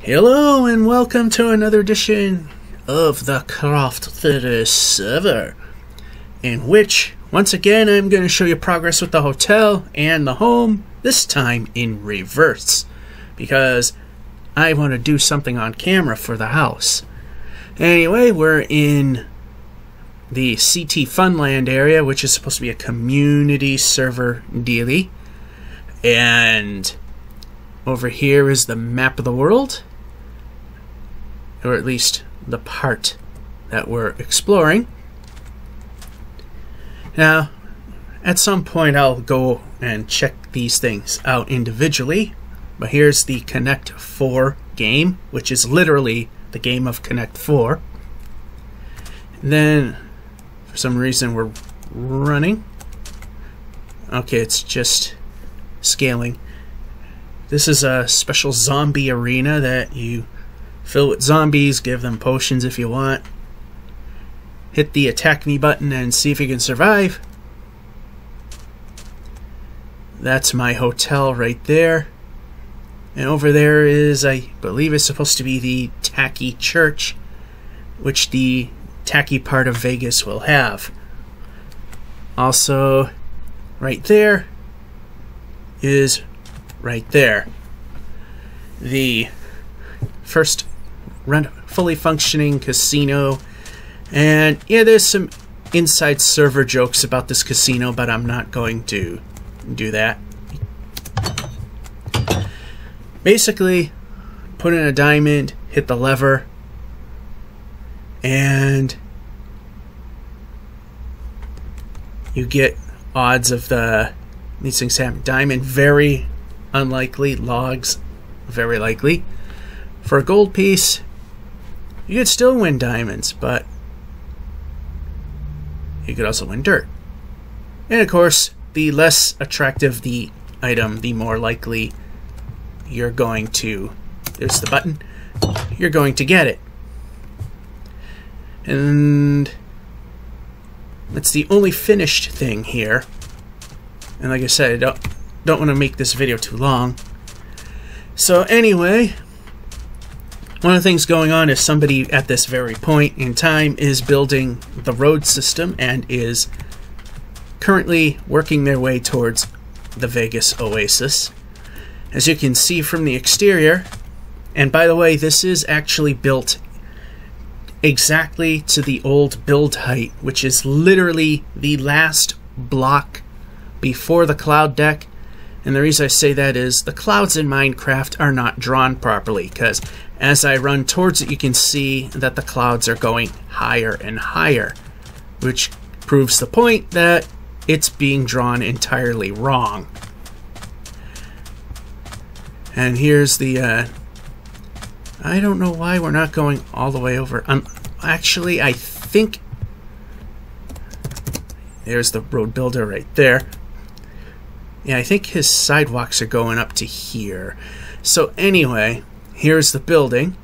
Hello and welcome to another edition of the Craft Theater server, in which, once again, I'm going to show you progress with the hotel and the home, this time in reverse, because I want to do something on camera for the house. Anyway, we're in the CT Funland area, which is supposed to be a community server dealie, and over here is the map of the world, or at least the part that we're exploring. Now, at some point I'll go and check these things out individually, but here's the Connect 4 game, which is literally the game of Connect 4. And then, for some reason, we're running. Okay, it's just scaling. This is a special zombie arena that you fill with zombies, give them potions if you want. Hit the attack me button and see if you can survive. That's my hotel right there. And over there is, I believe it's supposed to be the tacky church, which the tacky part of Vegas will have. Also, right there is right there the first fully functioning casino. And yeah, there's some inside server jokes about this casino, but I'm not going to do that. Basically, put in a diamond, hit the lever, and you get odds of these things happen. Diamond, very unlikely. Logs, very likely. For a gold piece, you could still win diamonds, but you could also win dirt. And of course, the less attractive the item, the more likely you're going to, there's the button, you're going to get it. And that's the only finished thing here. And like I said, I don't want to make this video too long. So anyway, one of the things going on is somebody at this very point in time is building the road system and is currently working their way towards the Vegas Oasis. As you can see from the exterior, and by the way, this is actually built exactly to the old build height, which is literally the last block before the cloud deck. And the reason I say that is the clouds in Minecraft are not drawn properly, because as I run towards it, you can see that the clouds are going higher and higher, which proves the point that it's being drawn entirely wrong. And here's the, I don't know why we're not going all the way over. Actually, I think there's the road builder right there. Yeah, I think his sidewalks are going up to here. So anyway, here's the building.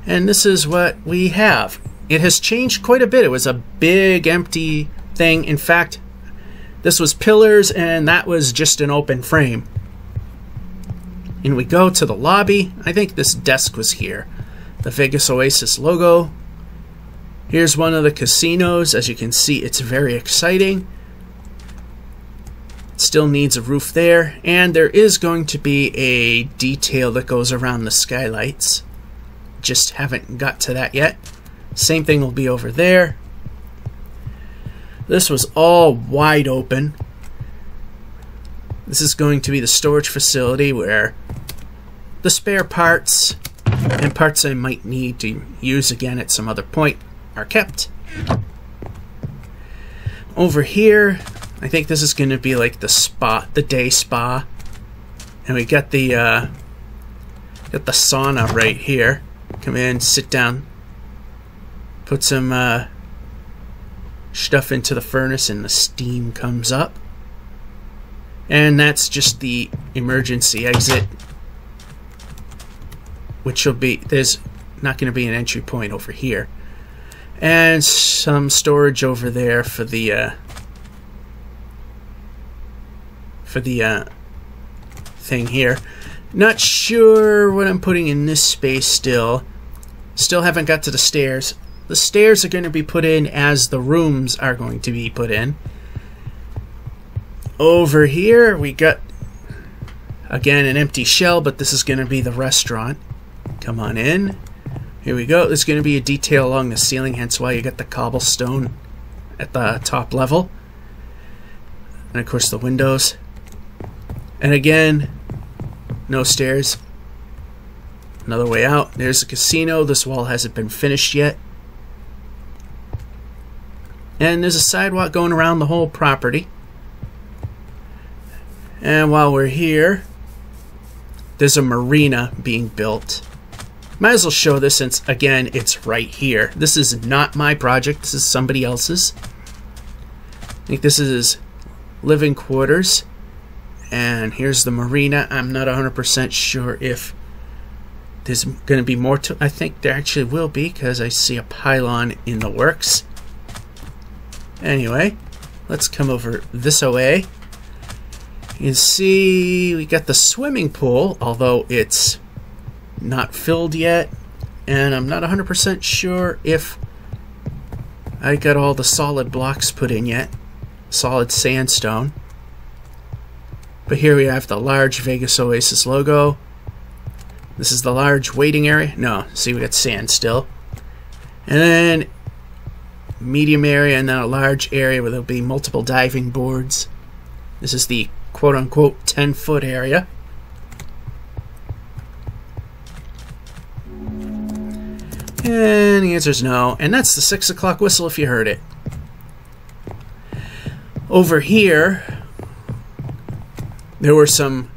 And this is what we have. It has changed quite a bit. It was a big empty thing. In fact, this was pillars and that was just an open frame. And we go to the lobby. I think this desk was here. The Vegas Oasis logo. Here's one of the casinos. As you can see, it's very exciting. Still needs a roof there, and there is going to be a detail that goes around the skylights. Just haven't got to that yet. Same thing will be over there. This was all wide open. This is going to be the storage facility where the spare parts and parts I might need to use again at some other point are kept. Over here, I think this is going to be like the spa, the day spa, and we got the sauna right here. Come in, sit down, put some stuff into the furnace, and the steam comes up. And that's just the emergency exit, which will be, there's not going to be an entry point over here, and some storage over there for the thing here. Not sure what I'm putting in this space still. Still haven't got to the stairs. The stairs are going to be put in as the rooms are going to be put in. Over here we got, again, an empty shell, but this is going to be the restaurant. Come on in. Here we go. There's going to be a detail along the ceiling, hence why you got the cobblestone at the top level. And of course the windows. And again, no stairs. Another way out. There's a casino. This wall hasn't been finished yet. And there's a sidewalk going around the whole property. And while we're here, there's a marina being built. Might as well show this since, again, it's right here. This is not my project. This is somebody else's. I think this is living quarters. And here's the marina. I'm not 100% sure if there's going to be more to... I think there actually will be, because I see a pylon in the works. Anyway, let's come over this way. You can see we got the swimming pool, although it's not filled yet. And I'm not 100% sure if I got all the solid blocks put in yet. Solid sandstone. But here we have the large Vegas Oasis logo. This is the large waiting area. No, see, we got sand still. And then medium area, and then a large area where there'll be multiple diving boards. This is the quote-unquote 10-foot area. And the answer is no. And that's the 6 o'clock whistle if you heard it. Over here, there were some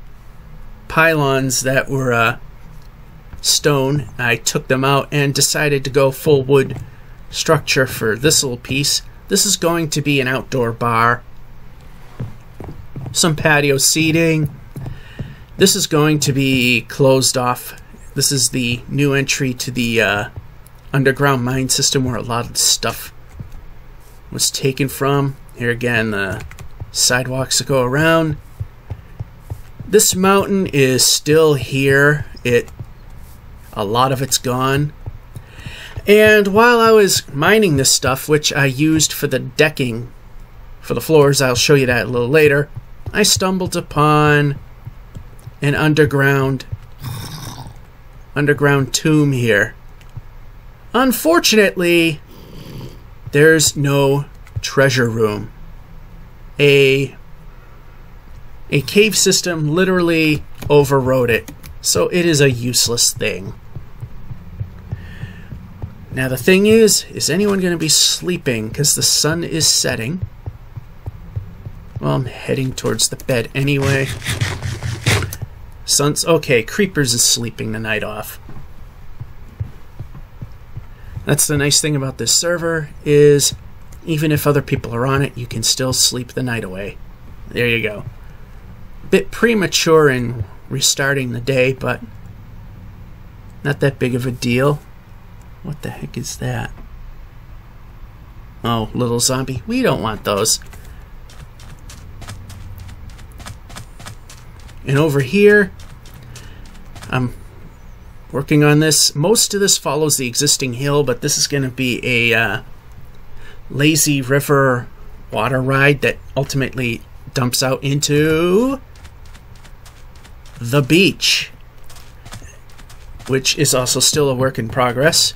pylons that were stone. I took them out and decided to go full wood structure for this little piece. This is going to be an outdoor bar. Some patio seating. This is going to be closed off. This is the new entry to the underground mine system where a lot of the stuff was taken from. Here again, the sidewalks that go around. This mountain is still here. A lot of it's gone. And while I was mining this stuff, which I used for the decking for the floors, I'll show you that a little later, I stumbled upon an underground tomb here. Unfortunately, there's no treasure room. A cave system literally overrode it, so it is a useless thing. Now the thing is anyone going to be sleeping? Because the sun is setting. Well, I'm heading towards the bed anyway. Sun's okay. Creepers is sleeping the night off. That's the nice thing about this server, is even if other people are on it, you can still sleep the night away. There you go. Bit premature in restarting the day, but not that big of a deal. What the heck is that? Oh, little zombie. We don't want those. And over here, I'm working on this. Most of this follows the existing hill, but this is going to be a lazy river water ride that ultimately dumps out into the beach, which is also still a work in progress.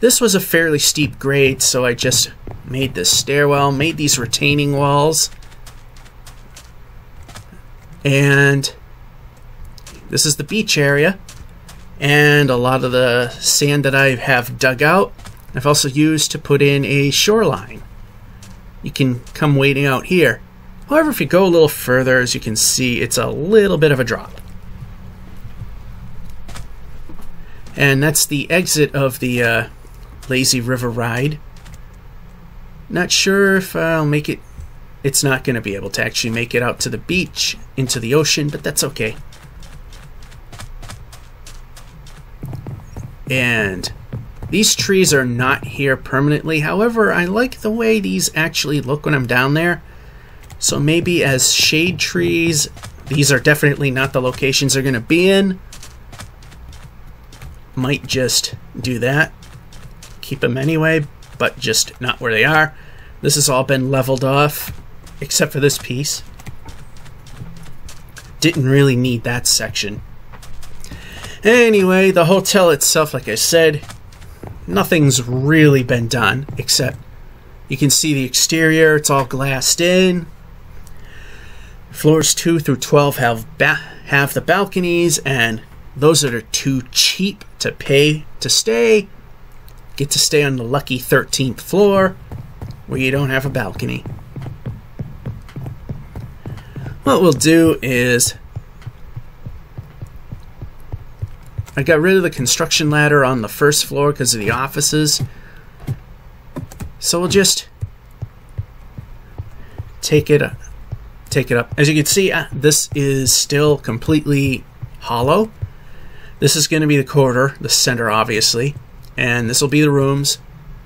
This was a fairly steep grade, so I just made this stairwell, made these retaining walls, and this is the beach area. And a lot of the sand that I have dug out, I've also used to put in a shoreline. You can come wading out here. However, if you go a little further, as you can see, it's a little bit of a drop. And that's the exit of the lazy river ride. Not sure if I'll make it. It's not going to be able to actually make it out to the beach, into the ocean, but that's okay. And these trees are not here permanently. However, I like the way these actually look when I'm down there. So maybe as shade trees These are definitely not the locations they're going to be in. Might just do that. Keep them anyway, but just not where they are. This has all been leveled off, except for this piece. Didn't really need that section. Anyway, the hotel itself, like I said, nothing's really been done, except you can see the exterior. It's all glassed in. Floors 2 through 12 have the balconies, and those that are too cheap to pay to stay get to stay on the lucky 13th floor, where you don't have a balcony. What we'll do is, I got rid of the construction ladder on the first floor because of the offices. So we'll just take it up. As you can see, this is still completely hollow. This is going to be the corridor, the center obviously, and this will be the rooms.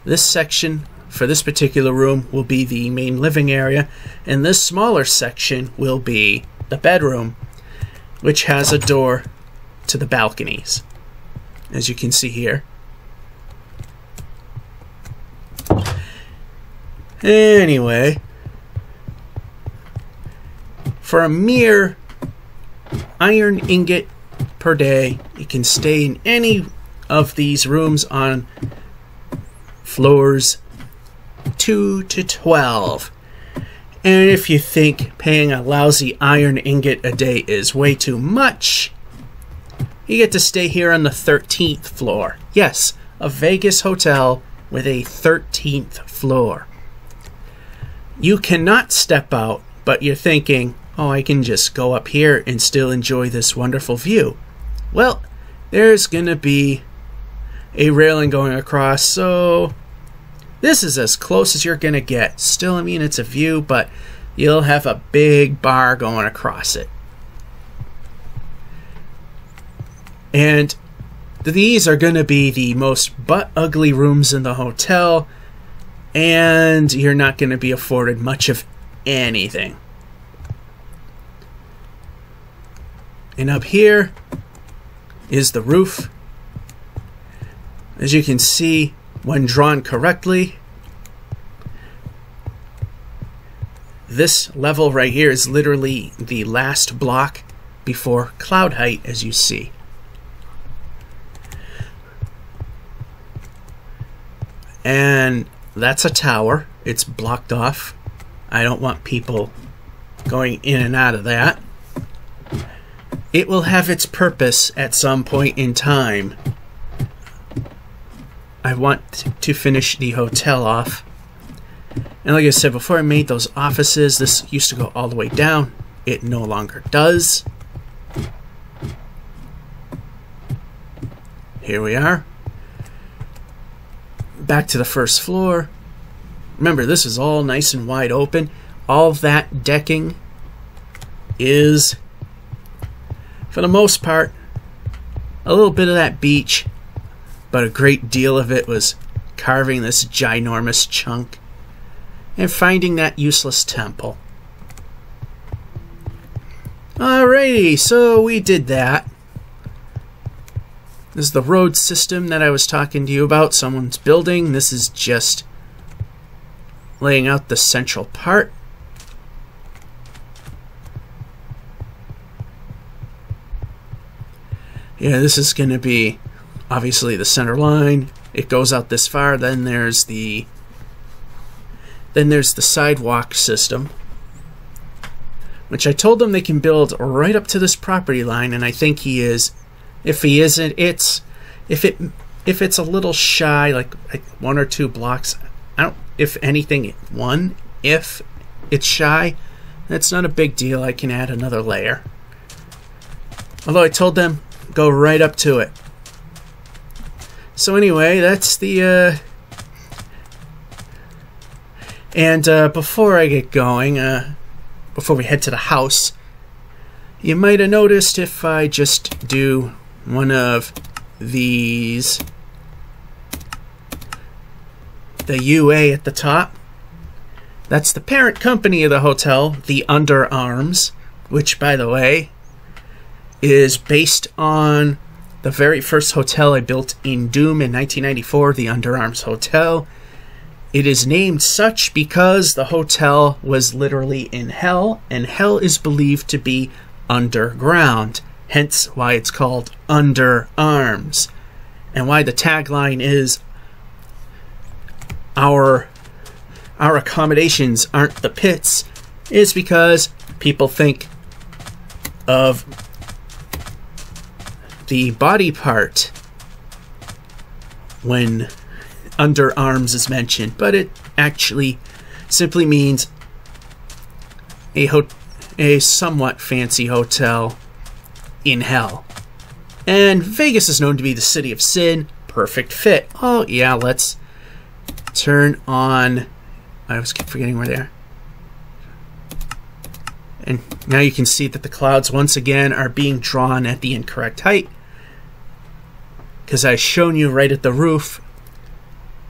This section for this particular room will be the main living area, and this smaller section will be the bedroom, which has a door to the balconies, as you can see here. Anyway, for a mere iron ingot per day, you can stay in any of these rooms on floors 2 to 12. And if you think paying a lousy iron ingot a day is way too much, you get to stay here on the 13th floor. Yes, a Vegas hotel with a 13th floor. You cannot step out, but you're thinking, oh, I can just go up here and still enjoy this wonderful view. Well, there's gonna be a railing going across, so this is as close as you're gonna get. Still, I mean, it's a view, but you'll have a big bar going across it. And these are gonna be the most butt-ugly rooms in the hotel, and you're not gonna be afforded much of anything. And up here is the roof. As you can see, when drawn correctly, this level right here is literally the last block before cloud height, as you see. And that's a tower. It's blocked off. I don't want people going in and out of that. It will have its purpose at some point in time. I want to finish the hotel off. And like I said, before I made those offices, this used to go all the way down. It no longer does. Here we are. Back to the first floor. Remember, this is all nice and wide open. All that decking is, for the most part, a little bit of that beach, but a great deal of it was carving this ginormous chunk and finding that useless temple. Alrighty, so we did that. This is the road system that I was talking to you about. Someone's building. This is just laying out the central part. Yeah, this is going to be obviously the center line. It goes out this far. Then there's the sidewalk system, which I told them they can build right up to this property line, and I think he is. If he isn't, if it's a little shy, like 1 or 2 blocks. I don't. If anything, one. If it's shy, that's not a big deal. I can add another layer. Although I told them go right up to it. So anyway, that's the. And before I get going, before we head to the house, you might have noticed if I just do one of these, the UA at the top, that's the parent company of the hotel, the underarms, which, by the way, is based on the very first hotel I built in Doom in 1994, the Underarms Hotel. It is named such because the hotel was literally in hell, and hell is believed to be underground, hence why it's called Underarms, and why the tagline is our accommodations aren't the pits, is because people think of the body part when underarms is mentioned, but it actually simply means a somewhat fancy hotel in hell. And Vegas is known to be the city of sin. Perfect fit. Oh yeah, let's turn on, I always keep forgetting where they are. And now you can see that the clouds once again are being drawn at the incorrect height, because I've shown you right at the roof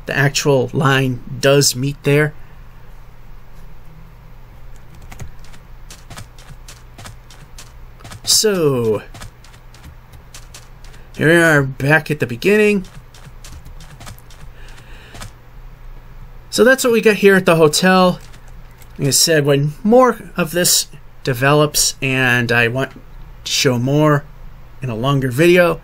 the actual line does meet there. So here we are back at the beginning. So that's what we got here at the hotel. Like I said, when more of this develops and I want to show more in a longer video,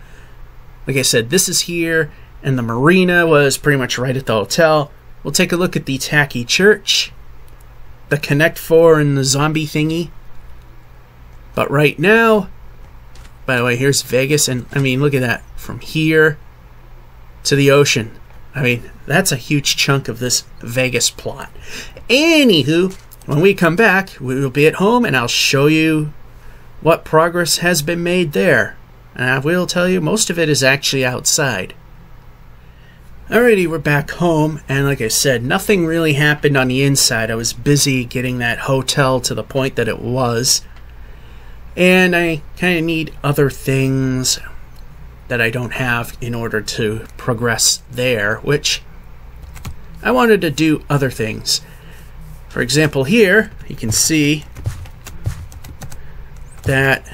like I said, this is here, and the marina was pretty much right at the hotel. We'll take a look at the tacky church, the Connect 4, and the zombie thingy. But right now, by the way, here's Vegas, and I mean, look at that. From here to the ocean. I mean, that's a huge chunk of this Vegas plot. Anywho, when we come back, we will be at home, and I'll show you what progress has been made there. And I will tell you, most of it is actually outside. Alrighty, we're back home, and like I said, nothing really happened on the inside. I was busy getting that hotel to the point that it was. And I kind of need other things that I don't have in order to progress there, which I wanted to do other things. For example, here, you can see that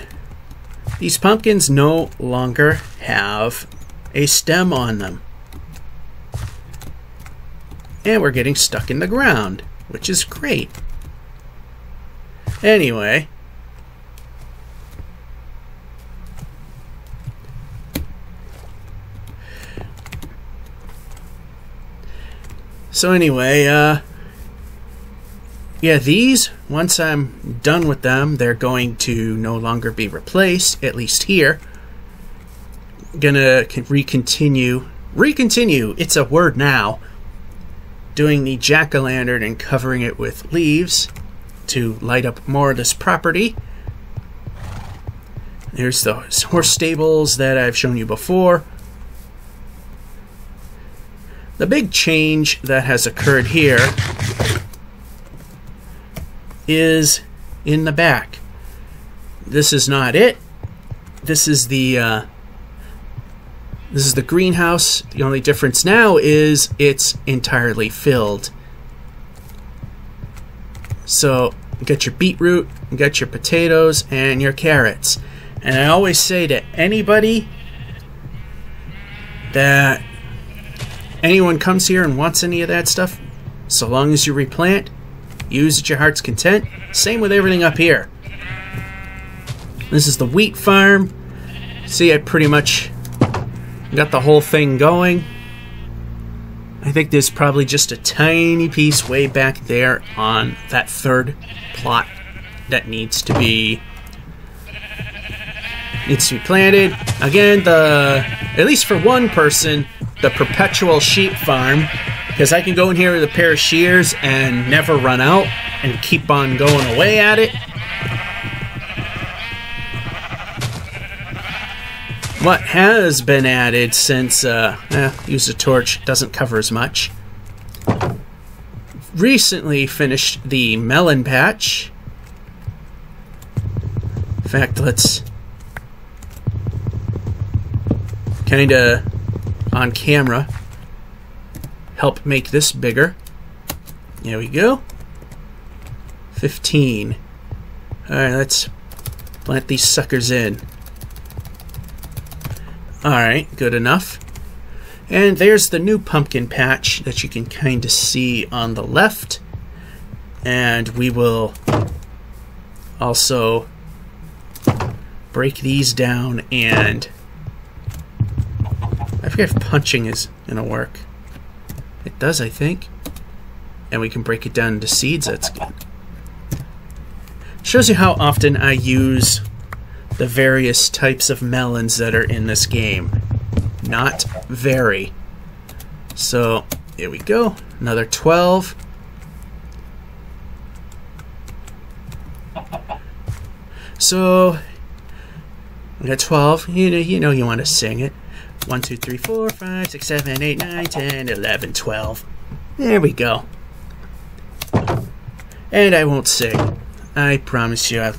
these pumpkins no longer have a stem on them. And we're getting stuck in the ground, which is great. Anyway. So anyway, yeah, these, once I'm done with them, they're going to no longer be replaced, at least here. Gonna recontinue, it's a word now, doing the jack-o'-lantern and covering it with leaves to light up more of this property. There's the horse stables that I've shown you before. The big change that has occurred here is in the back. This is not it. This is the greenhouse. The only difference now is it's entirely filled. So you got your beetroot, you got your potatoes, and your carrots. And I always say to anybody that anyone comes here and wants any of that stuff, so long as you replant, use at your heart's content. Same with everything up here. This is the wheat farm. See, I pretty much got the whole thing going. I think there's probably just a tiny piece way back there on that third plot that needs to be planted. Again, at least for one person, the perpetual sheep farm, because I can go in here with a pair of shears and never run out and keep on going away at it. What has been added since, use a torch, doesn't cover as much. Recently finished the melon patch. In fact, let's kinda on camera help make this bigger. There we go. 15. Alright, let's Plant these suckers in. Alright, good enough. And there's the new pumpkin patch that you can kind of see on the left. And we will also break these down, and I forget if punching is going to work. It does, I think. And we can break it down into seeds. That's good. Shows you how often I use the various types of melons that are in this game. Not very. So, here we go. Another 12. So, we got 12. You know you want to sing it. 1, 2, 3, 4, 5, 6, 7, 8, 9, 10, 11, 12. There we go. And I won't sing. I promise you.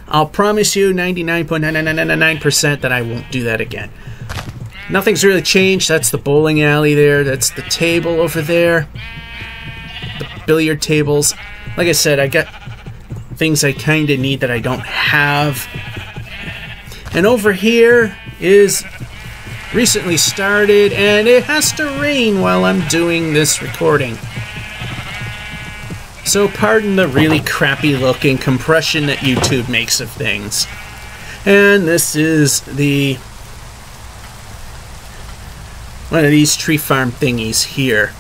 I'll promise you 99.99999% that I won't do that again. Nothing's really changed. That's the bowling alley there. That's the table over there. The billiard tables. Like I said, I got things I kind of need that I don't have. And over here is recently started, and it has to rain while I'm doing this recording. So pardon the really crappy looking compression that YouTube makes of things. And this is one of these tree farm thingies here.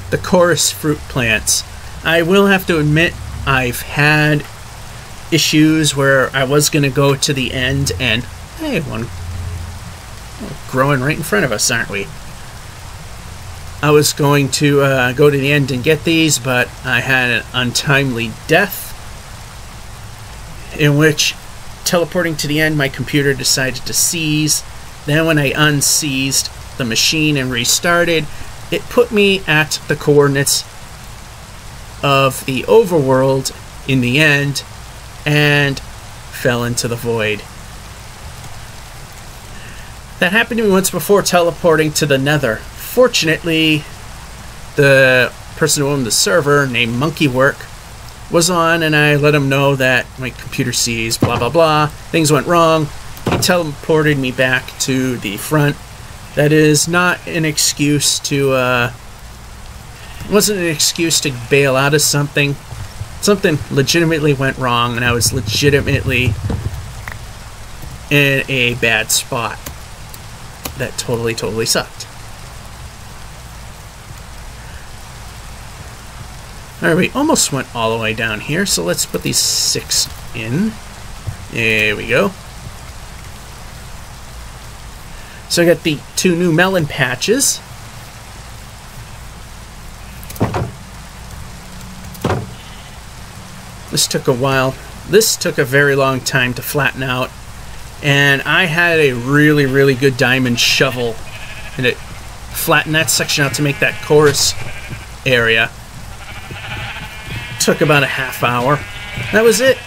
The chorus fruit plants. I will have to admit I've had issues where I was going to go to the end and, hey, one growing right in front of us, aren't we? I was going to go to the end and get these, but I had an untimely death in which, teleporting to the end, my computer decided to seize. Then when I unseized the machine and restarted, it put me at the coordinates of the overworld in the end and fell into the void. That happened to me once before, teleporting to the Nether. Fortunately, the person who owned the server, named Monkeywork, was on, and I let him know that my computer seized, blah blah blah, things went wrong. He teleported me back to the front. That is not an excuse to, it wasn't an excuse to bail out of something. Something legitimately went wrong, and I was legitimately in a bad spot. That totally sucked. Alright, we almost went all the way down here, so let's put these 6 in. There we go. So I got the 2 new melon patches. This took a while. This took a very long time to flatten out. And I had a really good diamond shovel. And it flattened that section out to make that chorus area. Took about a half hour. That was it.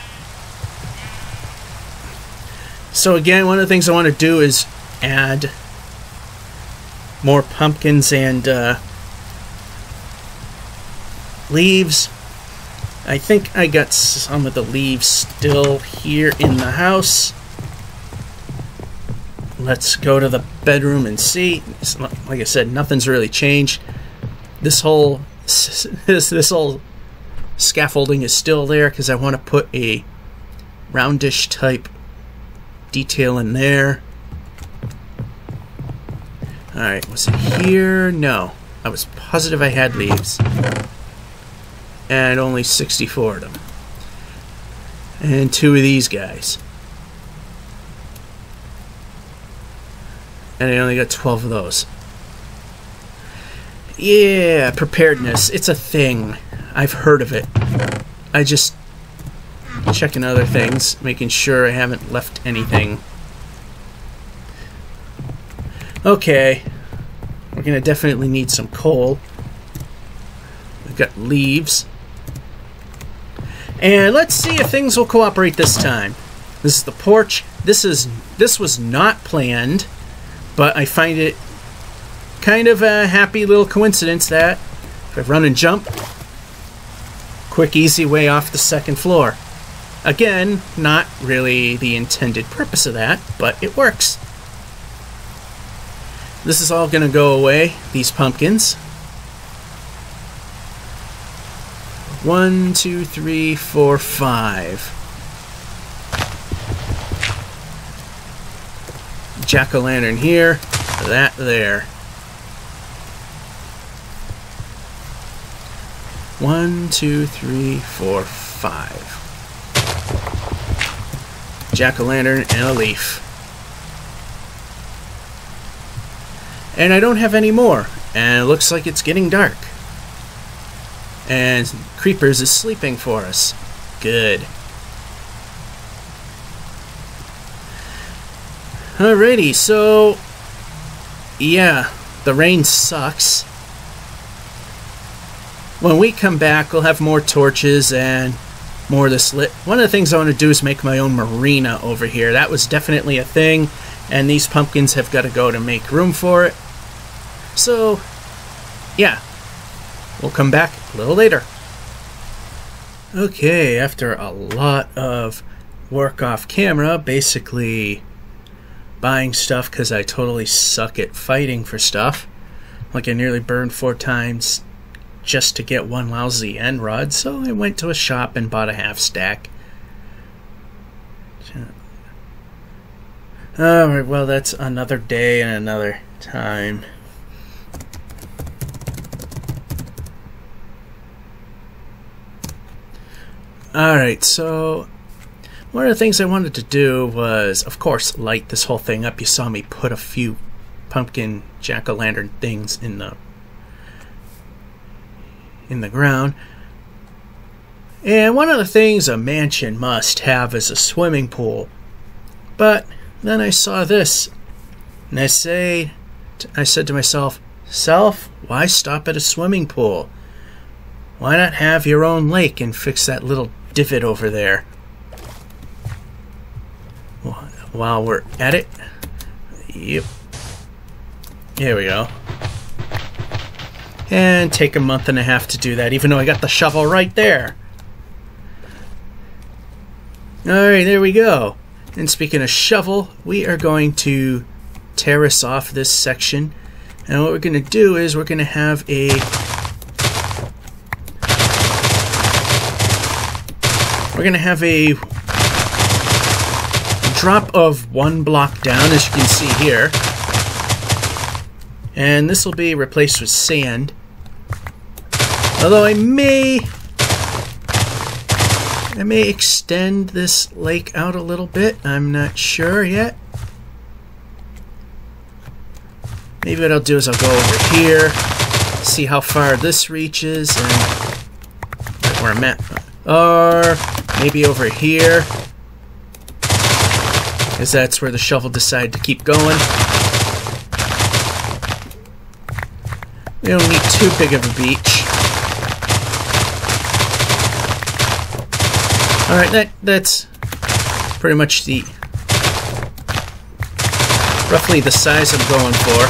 So again, one of the things I want to do is add more pumpkins and leaves. I think I got some of the leaves still here in the house. Let's go to the bedroom and see. Like I said, nothing's really changed. This whole scaffolding is still there because I want to put a roundish type detail in there. Alright, was it here? No. I was positive I had leaves. And only 64 of them. And 2 of these guys. And I only got 12 of those. Yeah, preparedness. It's a thing. I've heard of it. I just checking other things, making sure I haven't left anything. Okay. We're gonna definitely need some coal. We've got leaves. And let's see if things will cooperate this time. This is the porch. This was not planned, but I find it kind of a happy little coincidence that if I run and jump, quick easy way off the second floor. Again, not really the intended purpose of that, but it works. This is all going to go away, these pumpkins. 1, 2, 3, 4, 5. Jack-o'-lantern here, that there. 1, 2, 3, 4, 5. Jack-o'-lantern and a leaf. And I don't have any more, and it looks like it's getting dark. And Creepers is sleeping for us. Good. Alrighty, so yeah, the rain sucks. When we come back, we'll have more torches and more of this lit. One of the things I want to do is make my own marina over here. That was definitely a thing, and these pumpkins have got to go to make room for it. So, yeah, we'll come back a little later. Okay, after a lot of work off camera, basically buying stuff because I totally suck at fighting for stuff. Like I nearly burned 4 times just to get one lousy end rod, so I went to a shop and bought a half stack. Alright, well that's another day and another time. Alright, so one of the things I wanted to do was, of course, light this whole thing up. You saw me put a few pumpkin jack-o'-lantern things in the ground. And one of the things a mansion must have is a swimming pool. But then I saw this, and I said to myself, why stop at a swimming pool? Why not have your own lake and fix that little divot over there? While we're at it, yep, here we go. And take a month and a half to do that, even though I got the shovel right there. Alright, there we go. And speaking of shovel, we are going to terrace off this section. And what we're going to do is we're going to have a drop of 1 block down, as you can see here. And this will be replaced with sand. Although I may extend this lake out a little bit. I'm not sure yet. Maybe what I'll do is I'll go over here, see how far this reaches, and right where I'm at. Or maybe over here, because that's where the shovel decided to keep going. We don't need too big of a beach. Alright, that's pretty much roughly the size I'm going for.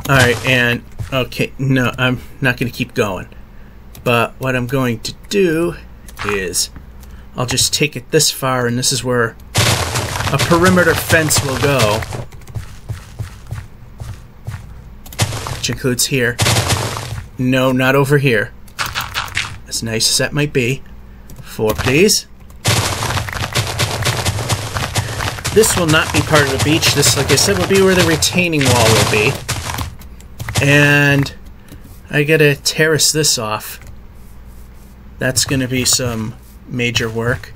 Alright, and okay, no, I'm not going to keep going. But what I'm going to do is I'll just take it this far, and this is where a perimeter fence will go. Which includes here. No, not over here. As nice as that might be. 4, please. This will not be part of the beach. This, like I said, will be where the retaining wall will be. And I gotta terrace this off. That's gonna be some major work.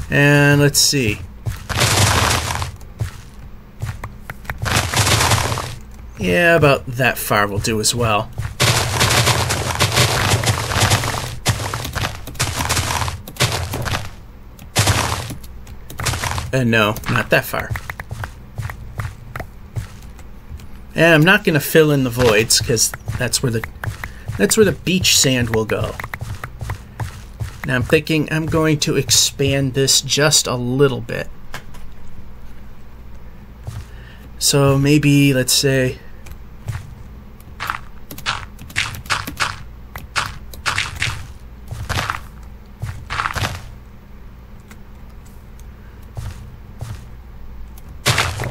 And let's see. Yeah, about that far will do as well. No, not that far. And I'm not going to fill in the voids because that's where the beach sand will go. Now I'm thinking I'm going to expand this just a little bit. So maybe, let's say,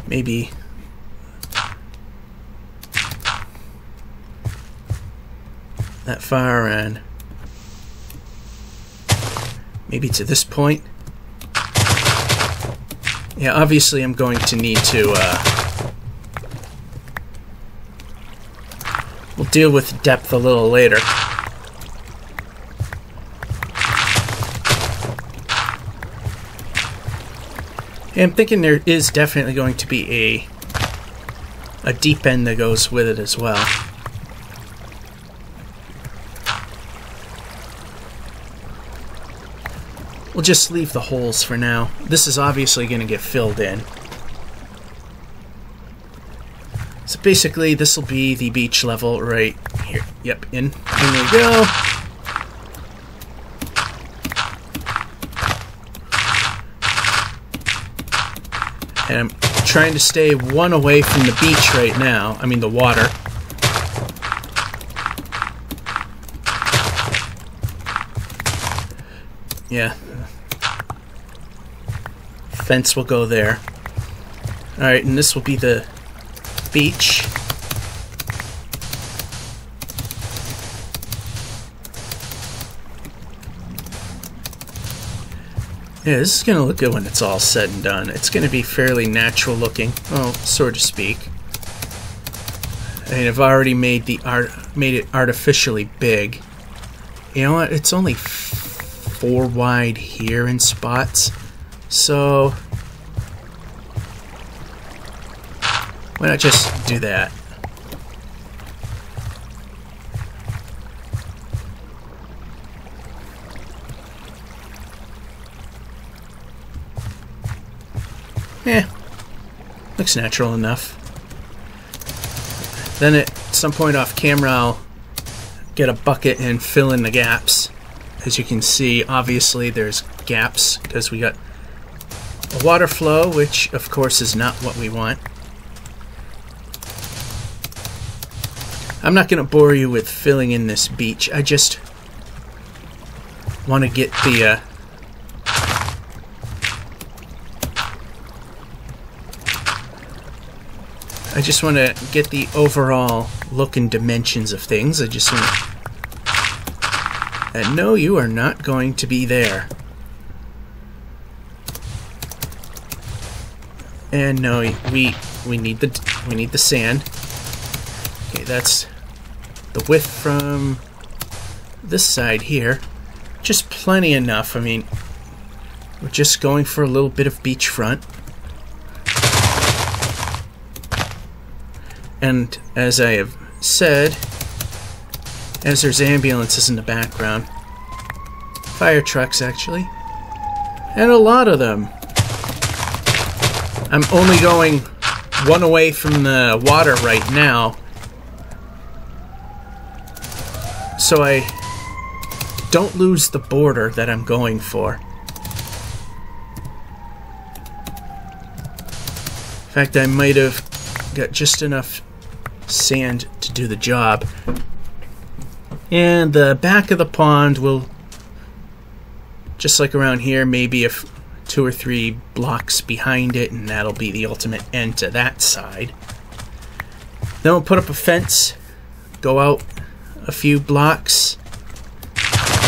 maybe that far and maybe to this point. Yeah, obviously I'm going to need to we'll deal with depth a little later. Yeah, I'm thinking there is definitely going to be a deep end that goes with it as well. We'll just leave the holes for now. This is obviously going to get filled in. So basically, this will be the beach level right here. Yep, in we go. And I'm trying to stay one away from the beach right now. I mean, the water. Yeah. Fence will go there. Alright, and this will be the beach. Yeah, this is going to look good when it's all said and done. It's going to be fairly natural looking, well, so to speak. I mean, I've already made it artificially big. You know what? It's only 4 wide here in spots. So why not just do that? Yeah, looks natural enough. Then at some point off camera I'll get a bucket and fill in the gaps. As you can see, obviously there's gaps because we got a water flow, which of course is not what we want. I'm not going to bore you with filling in this beach. I just want to get the overall look and dimensions of things. I just want to... And no, you are not going to be there. And no, we need the sand. Okay, that's the width from this side here. Just plenty enough. I mean, we're just going for a little bit of beachfront. And as I have said, as there's ambulances in the background, fire trucks actually, and a lot of them. I'm only going one away from the water right now, so I don't lose the border that I'm going for. In fact, I might have got just enough sand to do the job. And the back of the pond will, just like around here, maybe 2 or 3 blocks behind it, and that'll be the ultimate end to that side. Then we'll put up a fence, go out a few blocks,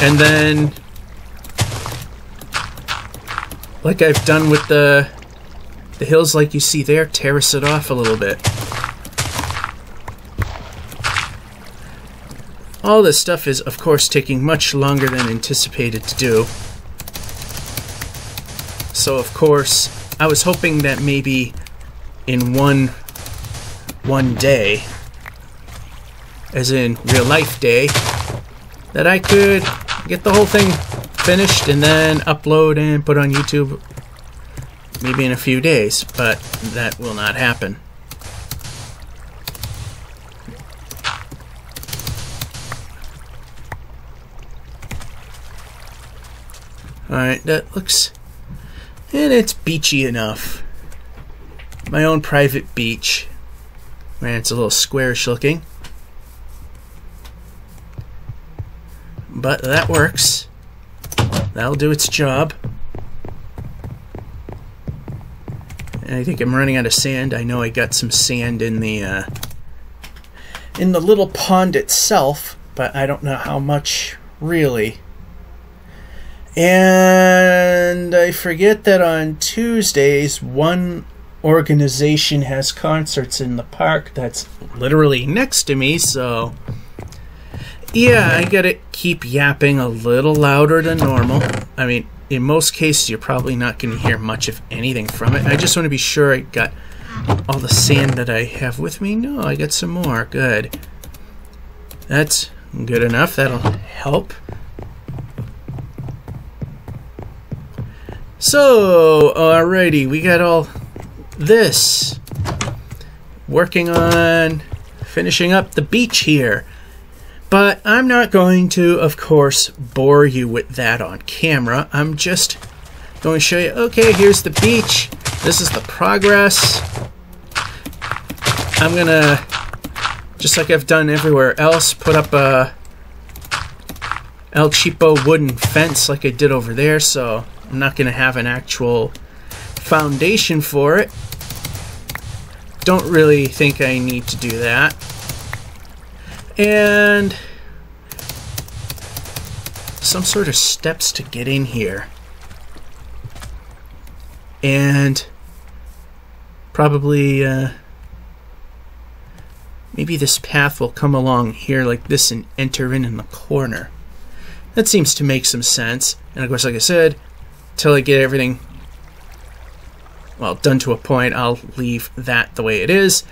and then, like I've done with the hills like you see there, terrace it off a little bit. All this stuff is, of course, taking much longer than anticipated to do. So, of course, I was hoping that maybe in one day, as in real life day, that I could get the whole thing finished and then upload and put on YouTube maybe in a few days, but that will not happen. Alright, that looks... and it's beachy enough. My own private beach. Man, it's a little squarish looking. But that works. That'll do its job. I think I'm running out of sand. I know I got some sand in the little pond itself, but I don't know how much really. And I forget that on Tuesdays, one organization has concerts in the park that's literally next to me, so yeah, I gotta keep yapping a little louder than normal. I mean, in most cases, you're probably not going to hear much, if anything, from it. I just want to be sure I got all the sand that I have with me. No, I got some more. Good. That's good enough. That'll help. So, alrighty, we got all this. Working on finishing up the beach here. But I'm not going to, of course, bore you with that on camera. I'm just going to show you, okay, here's the beach. This is the progress. I'm going to, just like I've done everywhere else, put up a El Cheapo wooden fence like I did over there, so I'm not going to have an actual foundation for it. Don't really think I need to do that. And some sort of steps to get in here. And probably maybe this path will come along here like this and enter in the corner. That seems to make some sense. And of course, like I said, till I get everything, well, done to a point, I'll leave that the way it is.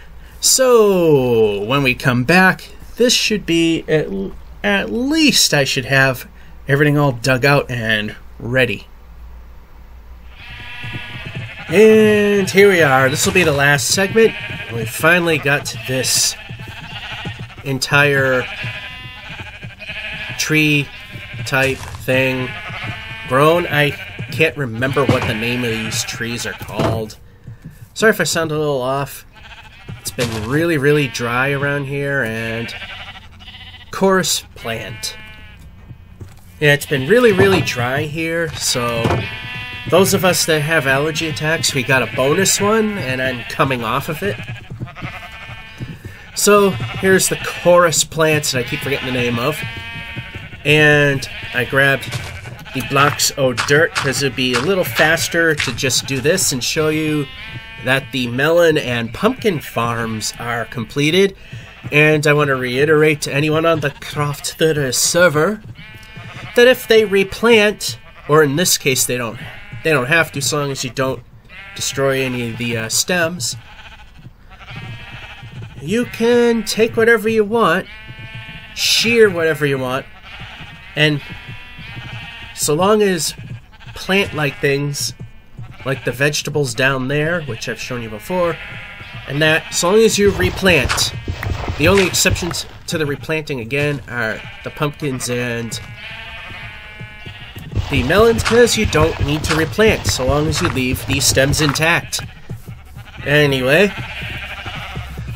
So when we come back, this should be, at least I should have everything all dug out and ready. And here we are. This will be the last segment. We finally got this entire tree type thing grown. I can't remember what the name of these trees are called. Sorry if I sound a little off. It's been really, really dry around here, and chorus plant. Yeah, it's been really, really dry here, so those of us that have allergy attacks, we got a bonus one, and I'm coming off of it. So here's the chorus plants that I keep forgetting the name of, and I grabbed the blocks of dirt because it'd be a little faster to just do this and show you that the melon and pumpkin farms are completed. And I want to reiterate to anyone on the Croft Theater server that if they replant, or in this case they don't have to, so long as you don't destroy any of the stems, you can take whatever you want, shear whatever you want, and so long as plant-like things, like the vegetables down there, which I've shown you before, and that, so long as you replant. The only exceptions to the replanting, again, are the pumpkins and the melons, because you don't need to replant, so long as you leave these stems intact. Anyway,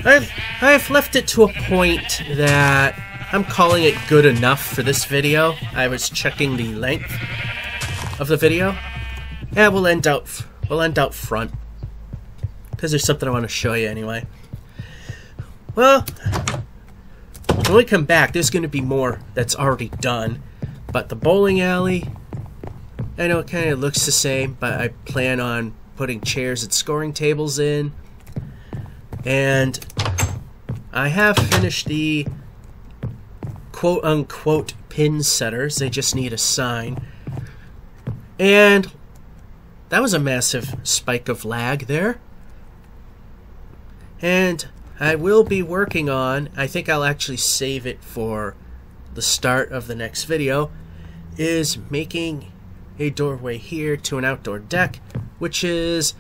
I've left it to a point that I'm calling it good enough for this video. I was checking the length of the video. Yeah, we'll end out front, because there's something I want to show you anyway. Well, when we come back, there's going to be more that's already done. But the bowling alley, I know it kind of looks the same, but I plan on putting chairs and scoring tables in. And I have finished the quote-unquote pin setters. They just need a sign. And that was a massive spike of lag there. And I will be working on, I think I'll actually save it for the start of the next video, is making a doorway here to an outdoor deck, which is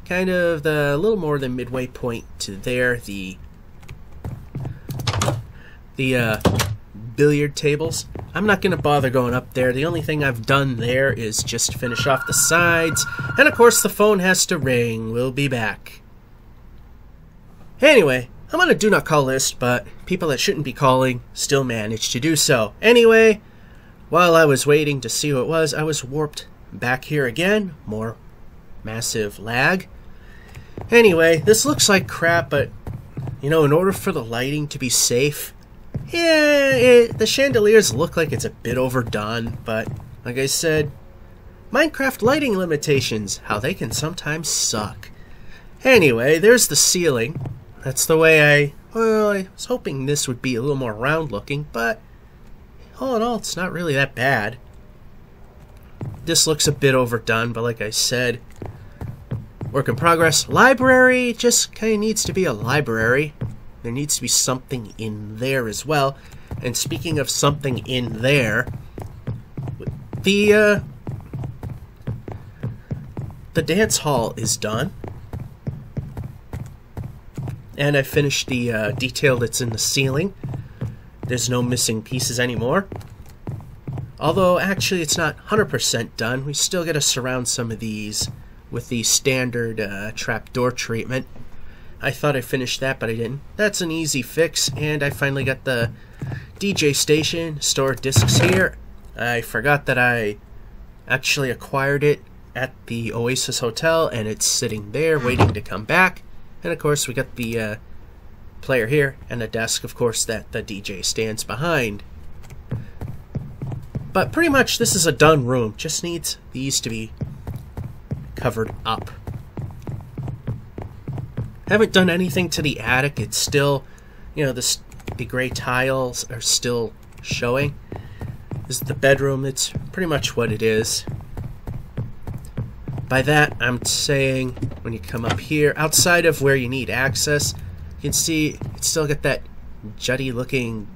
kind of the little more than midway point to there, the billiard tables. I'm not going to bother going up there. The only thing I've done there is just finish off the sides, and of course the phone has to ring. We'll be back. Anyway, I'm on a do not call list, but people that shouldn't be calling still managed to do so. Anyway, while I was waiting to see who it was, I was warped back here again. More massive lag. Anyway, this looks like crap, but, you know, in order for the lighting to be safe, yeah, the chandeliers look like it's a bit overdone, but, like I said, Minecraft lighting limitations, how they can sometimes suck. Anyway, there's the ceiling. That's the way well, I was hoping this would be a little more round looking, but all in all, it's not really that bad. This looks a bit overdone, but like I said, work in progress. Library just kind of needs to be a library. There needs to be something in there as well. And speaking of something in there, the dance hall is done. And I finished the detail that's in the ceiling. There's no missing pieces anymore. Although, actually, it's not 100% done. We still got to surround some of these with the standard trapdoor treatment. I thought I finished that, but I didn't. That's an easy fix, and I finally got the DJ station, store discs here. I forgot that I actually acquired it at the Oasis Hotel, and it's sitting there waiting to come back. And of course, we got the player here, and a desk, of course, that the DJ stands behind. But pretty much this is a done room. Just needs these to be covered up. Haven't done anything to the attic. It's still, you know, the gray tiles are still showing. This is the bedroom. It's pretty much what it is. By that, I'm saying when you come up here, outside of where you need access, you can see it's still got that jutty looking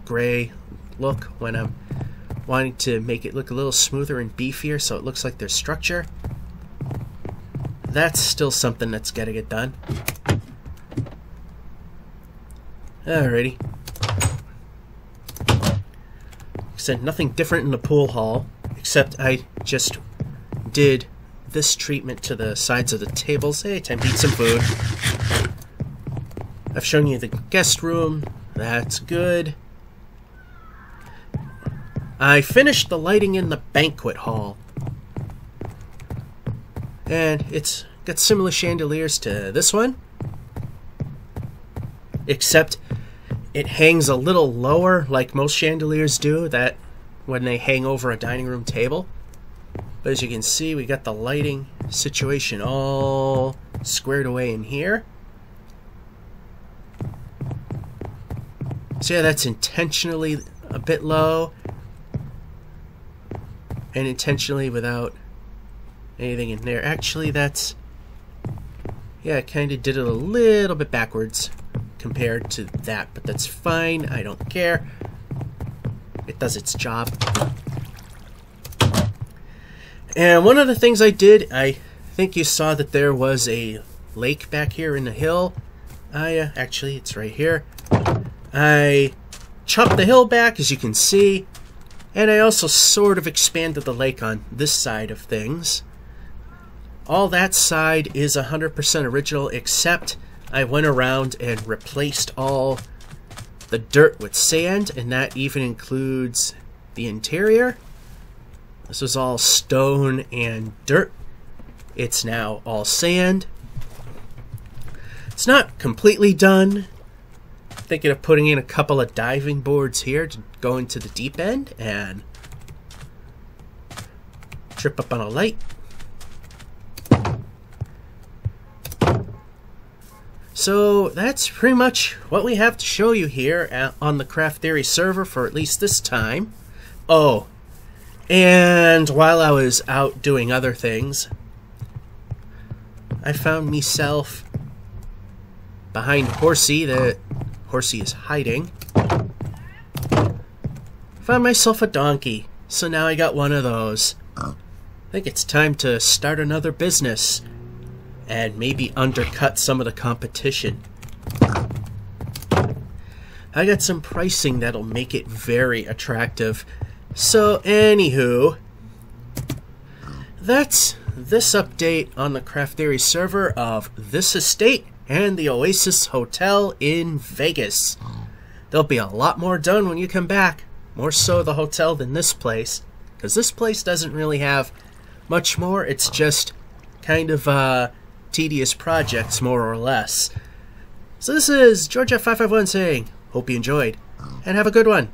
gray look when I'm wanting to make it look a little smoother and beefier so it looks like there's structure. That's still something that's got to get done. Alrighty. Like I said, nothing different in the pool hall, except I just did this treatment to the sides of the tables. Hey, time to eat some food. I've shown you the guest room. That's good. I finished the lighting in the banquet hall. And it's got similar chandeliers to this one. Except it hangs a little lower like most chandeliers do, that when they hang over a dining room table. But as you can see, we got the lighting situation all squared away in here. So yeah, that's intentionally a bit low. And intentionally without anything in there. Actually, that's... yeah, I kind of did it a little bit backwards compared to that. But that's fine. I don't care. It does its job. And one of the things I did, I think you saw that there was a lake back here in the hill. Actually, it's right here. I chopped the hill back, as you can see. And I also sort of expanded the lake on this side of things. All that side is 100% original, except I went around and replaced all the dirt with sand, and that even includes the interior. This was all stone and dirt. It's now all sand. It's not completely done. Thinking of putting in a couple of diving boards here to go into the deep end and trip up on a light. So that's pretty much what we have to show you here on the Craft Theory server for at least this time. Oh, and while I was out doing other things, I found myself behind Horsey. The Horsey is hiding. Found myself a donkey, so now I got one of those. I think it's time to start another business and maybe undercut some of the competition. I got some pricing that'll make it very attractive. So anywho, that's this update on the Craft Theory server of this estate and the Oasis Hotel in Vegas. There'll be a lot more done when you come back. More so the hotel than this place, because this place doesn't really have much more. It's just kind of tedious projects, more or less. So this is Georgia551 saying, hope you enjoyed, and have a good one.